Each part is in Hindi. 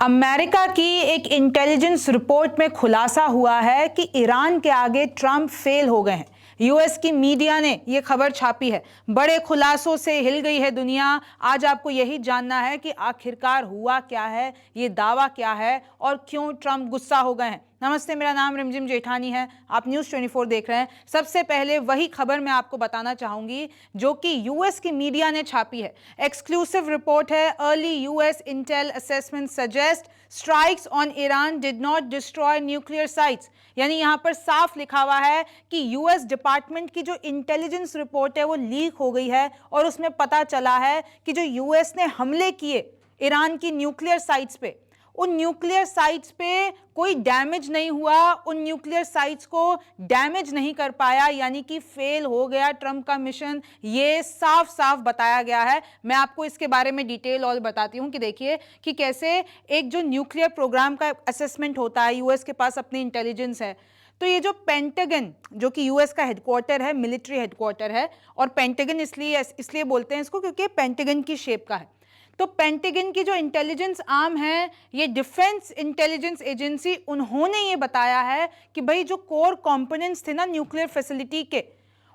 अमेरिका की एक इंटेलिजेंस रिपोर्ट में खुलासा हुआ है कि ईरान के आगे ट्रंप फेल हो गए हैं। यूएस की मीडिया ने यह खबर छापी है। बड़े खुलासों से हिल गई है दुनिया। आज आपको यही जानना है कि आखिरकार हुआ क्या है, ये दावा क्या है और क्यों ट्रंप गुस्सा हो गए हैं। नमस्ते, मेरा नाम रिमझिम जेठानी है। आप न्यूज़ 24 देख रहे हैं। सबसे पहले वही खबर मैं आपको बताना चाहूंगी जो कि यूएस की मीडिया ने छापी है। एक्सक्लूसिव रिपोर्ट है। Early US Intel assessment suggest strikes on Iran did not destroy nuclear sites. यानी यहां पर साफ लिखा हुआ है कि यूएस डिपार्टमेंट की जो इंटेलिजेंस रिपोर्ट है वो लीक हो गई है और उसमें पता चला है कि जो यूएस ने हमले किए ईरान की न्यूक्लियर साइट्स पे, उन न्यूक्लियर साइट्स पे कोई डैमेज नहीं हुआ, उन न्यूक्लियर साइट्स को डैमेज नहीं कर पाया, यानी कि फेल हो गया ट्रंप का मिशन। ये साफ साफ बताया गया है। मैं आपको इसके बारे में डिटेल और बताती हूं कि देखिए कि कैसे एक जो न्यूक्लियर प्रोग्राम का असेसमेंट होता है, यूएस के पास अपनी इंटेलिजेंस है, तो ये जो पेंटागन जो कि यूएस का हेडक्वार्टर है, मिलिट्री हेडक्वार्टर है, और पेंटागन इसलिए बोलते हैं इसको क्योंकि पेंटागन की शेप का है। तो पेंटागन की जो इंटेलिजेंस आर्म है, ये डिफेंस इंटेलिजेंस एजेंसी, उन्होंने ये बताया है कि भाई जो कोर कंपोनेंट्स थे ना न्यूक्लियर फैसिलिटी के,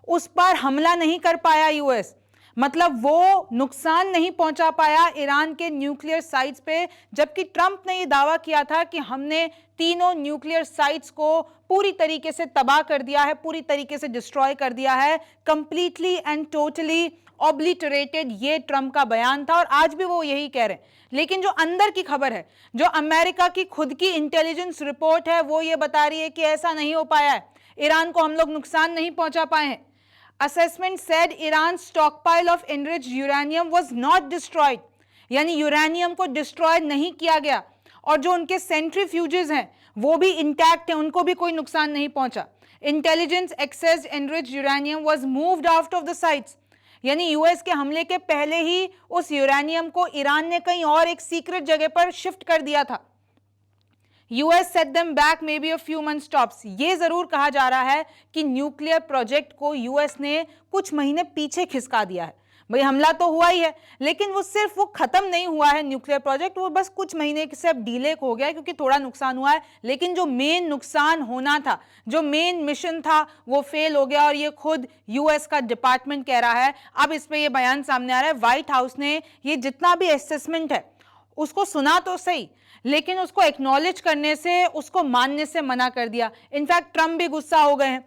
उस पर हमला नहीं कर पाया यूएस। मतलब वो नुकसान नहीं पहुंचा पाया ईरान के न्यूक्लियर साइट्स पे, जबकि ट्रंप ने ये दावा किया था कि हमने तीनों न्यूक्लियर साइट्स को पूरी तरीके से तबाह कर दिया है, पूरी तरीके से डिस्ट्रॉय कर दिया है, कंप्लीटली एंड टोटली ऑब्लिटरेटेड। ये ट्रंप का बयान था और आज भी वो यही कह रहे हैं। लेकिन जो अंदर की खबर है, जो अमेरिका की खुद की इंटेलिजेंस रिपोर्ट है, वो ये बता रही है कि ऐसा नहीं हो पाया है, ईरान को हम लोग नुकसान नहीं पहुंचा पाए हैं। Assessment said Iran's stockpile of enriched uranium was not destroyed, यानी यूरेनियम को डिस्ट्रॉय नहीं किया गया, और जो उनके सेंट्रीफ्यूजेस हैं वो भी इंटैक्ट हैं, उनको भी कोई नुकसान नहीं पहुंचा। Intelligence accessed enriched uranium was moved out of the sites, यानी यूएस के हमले के पहले ही उस यूरेनियम को ईरान ने कहीं और एक सीक्रेट जगह पर शिफ्ट कर दिया था। US set them back may be a few months tops. ये जरूर कहा जा रहा है कि न्यूक्लियर प्रोजेक्ट को यूएस ने कुछ महीने पीछे खिसका दिया है। भाई हमला तो हुआ ही है, लेकिन वो खत्म नहीं हुआ है न्यूक्लियर प्रोजेक्ट, वो बस कुछ महीने से अब डिले हो गया है क्योंकि थोड़ा नुकसान हुआ है। लेकिन जो मेन नुकसान होना था, जो मेन मिशन था, वो फेल हो गया, और ये खुद यूएस का डिपार्टमेंट कह रहा है। अब इस पे ये बयान सामने आ रहा है। व्हाइट हाउस ने ये जितना भी असेसमेंट है उसको सुना तो सही, लेकिन उसको एक्नॉलेज करने से, उसको मानने से मना कर दिया। इनफैक्ट ट्रंप भी गुस्सा हो गए हैं।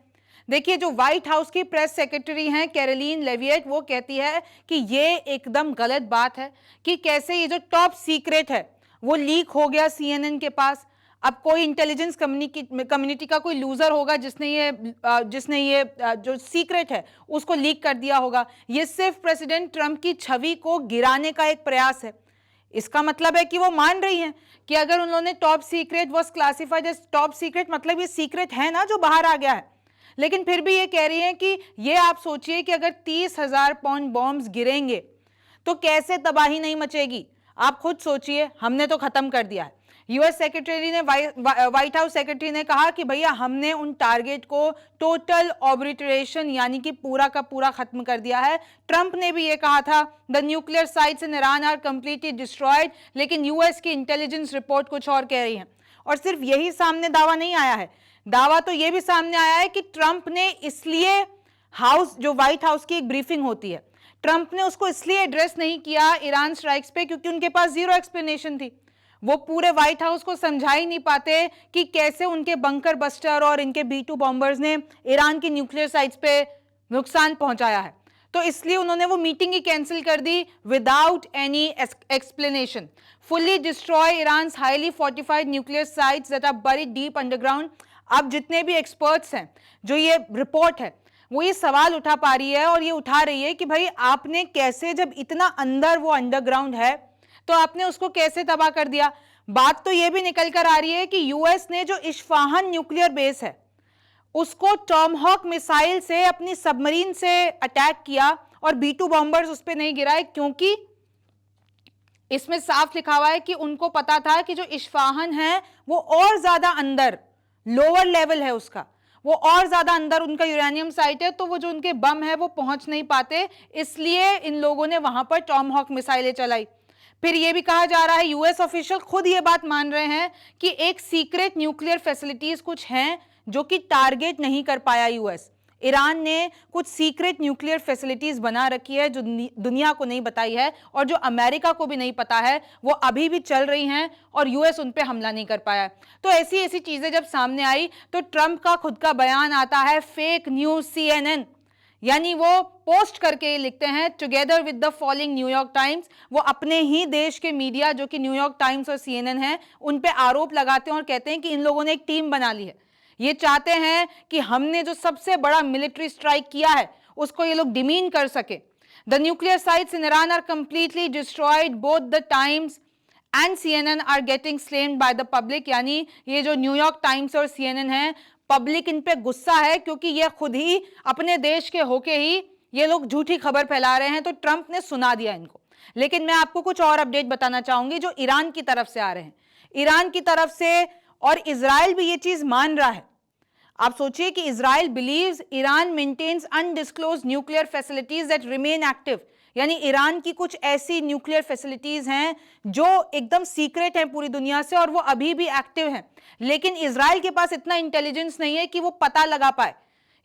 देखिए, जो व्हाइट हाउस की प्रेस सेक्रेटरी हैं कैरोलिन लेविएट, वो कहती है कि ये एकदम गलत बात है कि कैसे ये जो टॉप सीक्रेट है वो लीक हो गया सीएनएन के पास। अब कोई इंटेलिजेंस कम्युनिटी का कोई लूजर होगा जिसने ये जो सीक्रेट है उसको लीक कर दिया होगा। ये सिर्फ प्रेसिडेंट ट्रंप की छवि को गिराने का एक प्रयास है। इसका मतलब है कि वो मान रही हैं कि अगर उन्होंने top secret was classified as top secret, मतलब ये सीक्रेट है ना जो बाहर आ गया है। लेकिन फिर भी ये कह रही हैं कि ये आप सोचिए कि अगर 30,000 पाउंड बॉम्ब्स गिरेंगे तो कैसे तबाही नहीं मचेगी। आप खुद सोचिए, हमने तो खत्म कर दिया है। यूएस सेक्रेटरी ने, व्हाइट हाउस सेक्रेटरी ने कहा कि भैया हमने उन टारगेट को टोटल ऑब्लिटरेशन यानी कि पूरा का पूरा खत्म कर दिया है। ट्रंप ने भी ये कहा था the nuclear sites in Iran are completely destroyed, लेकिन यूएस की इंटेलिजेंस रिपोर्ट कुछ और कह रही है। और सिर्फ यही सामने दावा नहीं आया है, दावा तो ये भी सामने आया है कि ट्रंप ने इसलिए हाउस, जो व्हाइट हाउस की एक ब्रीफिंग होती है, ट्रंप ने उसको इसलिए एड्रेस नहीं किया ईरान स्ट्राइक्स पे क्योंकि उनके पास जीरो एक्सप्लेनेशन थी। वो पूरे व्हाइट हाउस को समझा ही नहीं पाते कि कैसे उनके बंकर बस्टर और इनके B-2 बॉम्बर्स ने ईरान की न्यूक्लियर साइट्स पे नुकसान पहुंचाया है। तो इसलिए उन्होंने वो मीटिंग ही कैंसिल कर दी without any explanation. Fully destroy Iran highly fortified nuclear sites that are buried deep underground. अब जितने भी एक्सपर्ट्स हैं, जो ये रिपोर्ट है, वो ये सवाल उठा पा रही है और ये उठा रही है कि भाई आपने कैसे, जब इतना अंदर वो अंडरग्राउंड है, तो आपने उसको कैसे तबाह कर दिया। बात तो ये भी निकल कर आ रही है कि यूएस ने जो इस्फहान न्यूक्लियर बेस है उसको टॉमहॉक मिसाइल से, अपनी सबमरीन से अटैक किया और B-2 बॉम्बर्स उस पर नहीं गिराए, क्योंकि इसमें साफ लिखा हुआ है कि उनको पता था कि जो इस्फहान है वो और ज्यादा अंदर, लोअर लेवल है उसका, वो और ज्यादा अंदर उनका यूरेनियम साइट है, तो वो जो उनके बम है वो पहुंच नहीं पाते, इसलिए इन लोगों ने वहां पर टॉमहॉक मिसाइलें चलाई। फिर यह भी कहा जा रहा है, यूएस ऑफिशियल खुद ये बात मान रहे हैं कि एक सीक्रेट न्यूक्लियर फैसिलिटीज कुछ हैं जो कि टारगेट नहीं कर पाया यूएस। ईरान ने कुछ सीक्रेट न्यूक्लियर फैसिलिटीज बना रखी है जो दुनिया को नहीं बताई है और जो अमेरिका को भी नहीं पता है, वो अभी भी चल रही हैं और यूएस उन पे हमला नहीं कर पाया। तो ऐसी ऐसी चीजें जब सामने आई तो ट्रंप का खुद का बयान आता है, फेक न्यूज CNN, यानी वो पोस्ट करके लिखते हैं together with the following New York times. वो अपने ही देश के मीडिया जो कि न्यूयॉर्क टाइम्स और CNN है उन पे आरोप लगाते हैं और कहते हैं कि इन लोगों ने एक टीम बना ली है, ये चाहते हैं कि हमने जो सबसे बड़ा मिलिट्री स्ट्राइक किया है उसको ये लोग डिमीन कर सके। The nuclear sites in Iran are completely destroyed, both the Times and CNN are getting slammed by the public. यानी ये जो न्यूयॉर्क टाइम्स और CNN है, पब्लिक इन पे गुस्सा है क्योंकि ये खुद ही अपने देश के होके ही ये लोग झूठी खबर फैला रहे हैं, तो ट्रंप ने सुना दिया इनको। लेकिन मैं आपको कुछ और अपडेट बताना चाहूंगी जो ईरान की तरफ से आ रहे हैं। ईरान की तरफ से और इजराइल भी ये चीज मान रहा है। आप सोचिए कि Israel believes Iran maintains undisclosed nuclear facilities that remain active, यानी ईरान की कुछ ऐसी न्यूक्लियर फैसिलिटीज हैं जो एकदम सीक्रेट हैं पूरी दुनिया से और वो अभी भी एक्टिव हैं, लेकिन इजराइल के पास इतना इंटेलिजेंस नहीं है कि वो पता लगा पाए।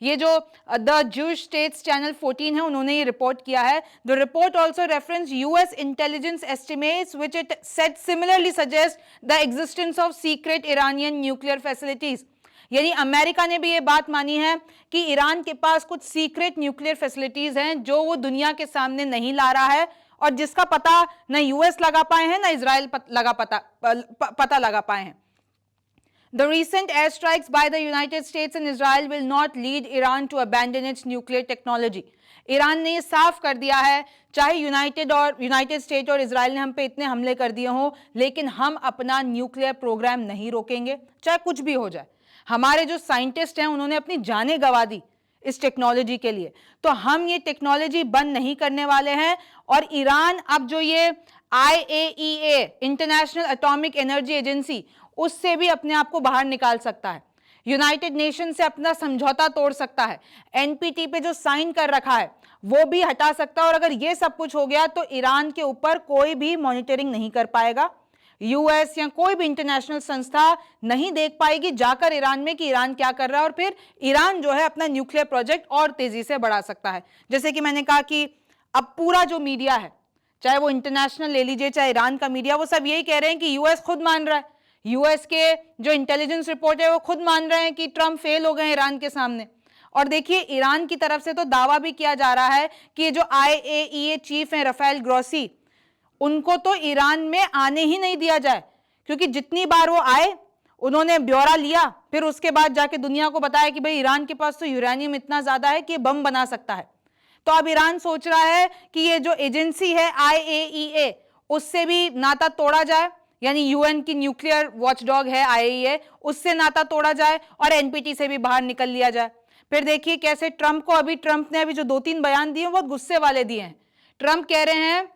ये जो द ज्यूश स्टेट्स चैनल 14 है उन्होंने ये रिपोर्ट किया है। The report also reference US intelligence estimates which it said similarly suggest the existence of secret Iranian nuclear facilities. यानी अमेरिका ने भी ये बात मानी है कि ईरान के पास कुछ सीक्रेट न्यूक्लियर फैसिलिटीज हैं जो वो दुनिया के सामने नहीं ला रहा है और जिसका पता न यूएस लगा पाए हैं न इजराइल पता लगा पाए हैं। The recent airstrikes by the United States and Israel will not lead Iran to abandon its nuclear technology. Iran ने ये साफ कर दिया है, चाहे यूनाइटेड स्टेट और इजराइल ने हम पे इतने हमले कर दिए हों, लेकिन हम अपना न्यूक्लियर प्रोग्राम नहीं रोकेंगे, चाहे कुछ भी हो जाए। हमारे जो साइंटिस्ट हैं उन्होंने अपनी जानें गंवा दी इस टेक्नोलॉजी के लिए, तो हम ये टेक्नोलॉजी बंद नहीं करने वाले हैं। और ईरान अब जो ये IAEA international atomic energy agency, उससे भी अपने आप को बाहर निकाल सकता है, यूनाइटेड नेशन से अपना समझौता तोड़ सकता है, NPT पे जो साइन कर रखा है वो भी हटा सकता है। और अगर ये सब कुछ हो गया तो ईरान के ऊपर कोई भी मॉनिटरिंग नहीं कर पाएगा, यूएस या कोई भी इंटरनेशनल संस्था नहीं देख पाएगी जाकर ईरान में कि ईरान क्या कर रहा है, और फिर ईरान जो है अपना न्यूक्लियर प्रोजेक्ट और तेजी से बढ़ा सकता है। जैसे कि मैंने कहा कि अब पूरा जो मीडिया है, चाहे वो इंटरनेशनल ले लीजिए चाहे ईरान का मीडिया, वो सब यही कह रहे हैं कि यूएस खुद मान रहा है, यूएस के जो इंटेलिजेंस रिपोर्ट है वो खुद मान रहे हैं कि ट्रंप फेल हो गए ईरान के सामने। और देखिए ईरान की तरफ से तो दावा भी किया जा रहा है कि ये जो IAEA चीफ हैं राफेल ग्रोसी, उनको तो ईरान में आने ही नहीं दिया जाए, क्योंकि जितनी बार वो आए उन्होंने ब्यौरा लिया, फिर उसके बाद जाके दुनिया को बताया कि भाई ईरान के पास तो यूरेनियम इतना ज्यादा है कि ये बम बना सकता है। तो अब ईरान सोच रहा है कि ये जो एजेंसी है IAEA, उससे भी नाता तोड़ा जाए, यानी UN की न्यूक्लियर वॉचडॉग है IAEA, उससे नाता तोड़ा जाए और NPT से भी बाहर निकल लिया जाए। फिर देखिए कैसे ट्रंप ने अभी जो 2-3 बयान दिए बहुत गुस्से वाले दिए हैं। ट्रंप कह रहे हैं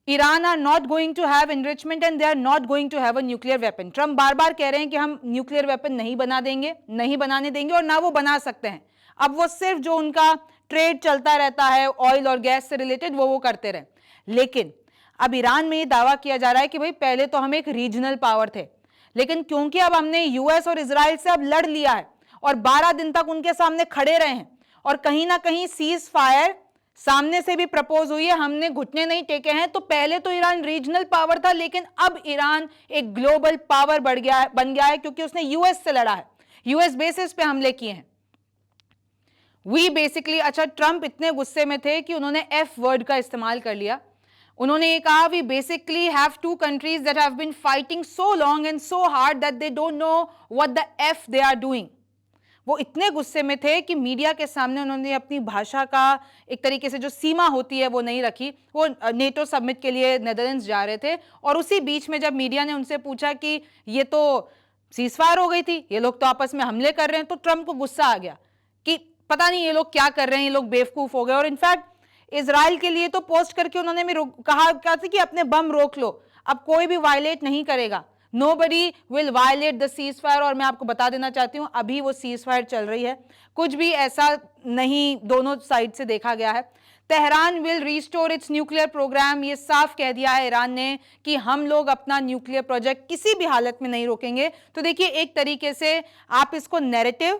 Iran are not going to have enrichment and they are not going to have a nuclear weapon. Trump बार बार कह रहे हैं कि हम न्यूक्लियर वेपन नहीं बनाने देंगे और ना वो बना सकते हैं। अब वो सिर्फ जो उनका ट्रेड चलता रहता है ऑयल और गैस से रिलेटेड वो करते रहे। लेकिन अब ईरान में ये दावा किया जा रहा है कि भाई पहले तो हम एक रीजनल पावर थे, लेकिन क्योंकि अब हमने यूएस और इजराइल से अब लड़ लिया है और 12 दिन तक उनके सामने खड़े रहे हैं और कहीं ना कहीं सीज फायर सामने से भी प्रपोज हुई है, हमने घुटने नहीं टेके हैं, तो पहले तो ईरान रीजनल पावर था, लेकिन अब ईरान एक ग्लोबल पावर बन गया है क्योंकि उसने यूएस से लड़ा है, यूएस बेसिस पे हमले किए हैं। वी बेसिकली, अच्छा ट्रंप इतने गुस्से में थे कि उन्होंने F वर्ड का इस्तेमाल कर लिया। उन्होंने ये कहा we basically have two countries that have been fighting so long and so hard that they don't know what the F they are doing. वो इतने गुस्से में थे कि मीडिया के सामने उन्होंने अपनी भाषा का एक तरीके से जो सीमा होती है वो नहीं रखी। वो नेटो समिट के लिए नेदरलैंड्स जा रहे थे और उसी बीच में जब मीडिया ने उनसे पूछा कि ये तो सीजफायर हो गई थी, ये लोग तो आपस में हमले कर रहे हैं, तो ट्रंप को गुस्सा आ गया कि पता नहीं ये लोग क्या कर रहे हैं, ये लोग बेवकूफ हो गए। और इनफैक्ट इजराइल के लिए तो पोस्ट करके उन्होंने भी कहा कि अपने बम रोक लो, अब कोई भी वायलेट नहीं करेगा, Nobody will violate the ceasefire। और मैं आपको बता देना चाहती हूँ अभी वो ceasefire चल रही है, कुछ भी ऐसा नहीं दोनों साइड से देखा गया है। Tehran will restore its nuclear program, ये साफ कह दिया है ईरान ने कि हम लोग अपना न्यूक्लियर प्रोजेक्ट किसी भी हालत में नहीं रोकेंगे। तो देखिए, एक तरीके से आप इसको नैरेटिव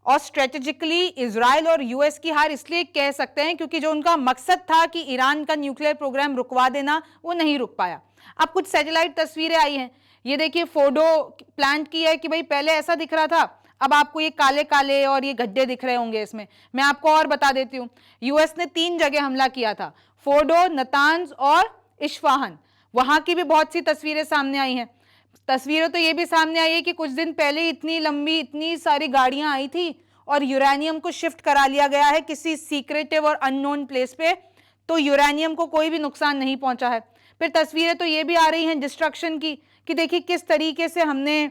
और स्ट्रेटेजिकली इजराइल और यूएस की हार इसलिए कह सकते हैं क्योंकि जो उनका मकसद था कि ईरान का न्यूक्लियर प्रोग्राम रुकवा देना, वो नहीं रुक पाया। अब कुछ सैटेलाइट तस्वीरें आई हैं, ये देखिए फोर्डो प्लांट की है कि भाई पहले ऐसा दिख रहा था, अब आपको ये काले काले और ये गड्ढे दिख रहे होंगे इसमें। मैं आपको और बता देती हूँ, यूएस ने 3 जगह हमला किया था, फोर्डो, नतान्ज और इस्फहान। वहां की भी बहुत सी तस्वीरें सामने आई हैं। तस्वीरें तो ये भी सामने आई है कि कुछ दिन पहले इतनी लंबी, इतनी सारी गाड़ियां आई थी और यूरेनियम को शिफ्ट करा लिया गया है किसी सीक्रेटिव और अननोन प्लेस पे, तो यूरेनियम को कोई भी नुकसान नहीं पहुंचा है। फिर तस्वीरें तो ये भी आ रही हैं डिस्ट्रक्शन की, कि देखिए किस तरीके से हमने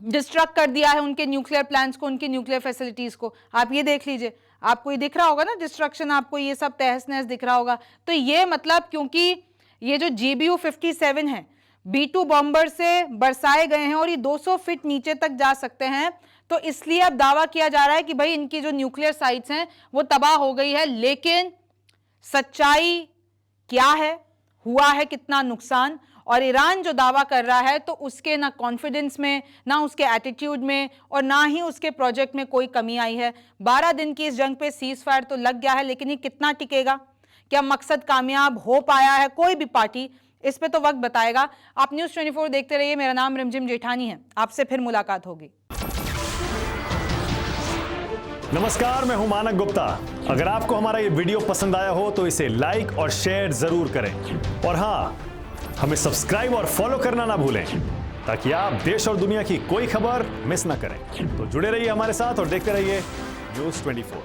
डिस्ट्रक्ट कर दिया है उनके न्यूक्लियर प्लांट्स को, उनकी न्यूक्लियर फैसिलिटीज को। आप ये देख लीजिए, आपको ये दिख रहा होगा ना डिस्ट्रक्शन, आपको ये सब तहस नहस दिख रहा होगा। तो ये मतलब, क्योंकि ये जो GBU-57 है B-2 बॉम्बर से बरसाए गए हैं और ये 200 फीट नीचे तक जा सकते हैं, तो इसलिए अब दावा किया जा रहा है कि भाई इनकी जो न्यूक्लियर साइट्स हैं वो तबाह हो गई है। लेकिन सच्चाई क्या है, हुआ है कितना नुकसान, और ईरान जो दावा कर रहा है तो उसके ना कॉन्फिडेंस में, ना उसके एटीट्यूड में, और ना ही उसके प्रोजेक्ट में कोई कमी आई है। 12 दिन की इस जंग पे सीज फायर तो लग गया है, लेकिन ये कितना टिकेगा, क्या मकसद कामयाब हो पाया है कोई भी पार्टी, इस पे तो वक्त बताएगा। आप न्यूज़ 24 देखते रहिए। मेरा नाम रिमझिम जेठानी है, आपसे फिर मुलाकात होगी। नमस्कार, मैं हूं मानक गुप्ता। अगर आपको हमारा ये वीडियो पसंद आया हो तो इसे लाइक और शेयर जरूर करें, और हां, हमें सब्सक्राइब और फॉलो करना ना भूलें ताकि आप देश और दुनिया की कोई खबर मिस ना करें। तो जुड़े रहिए हमारे साथ और देखते रहिए न्यूज़ 24।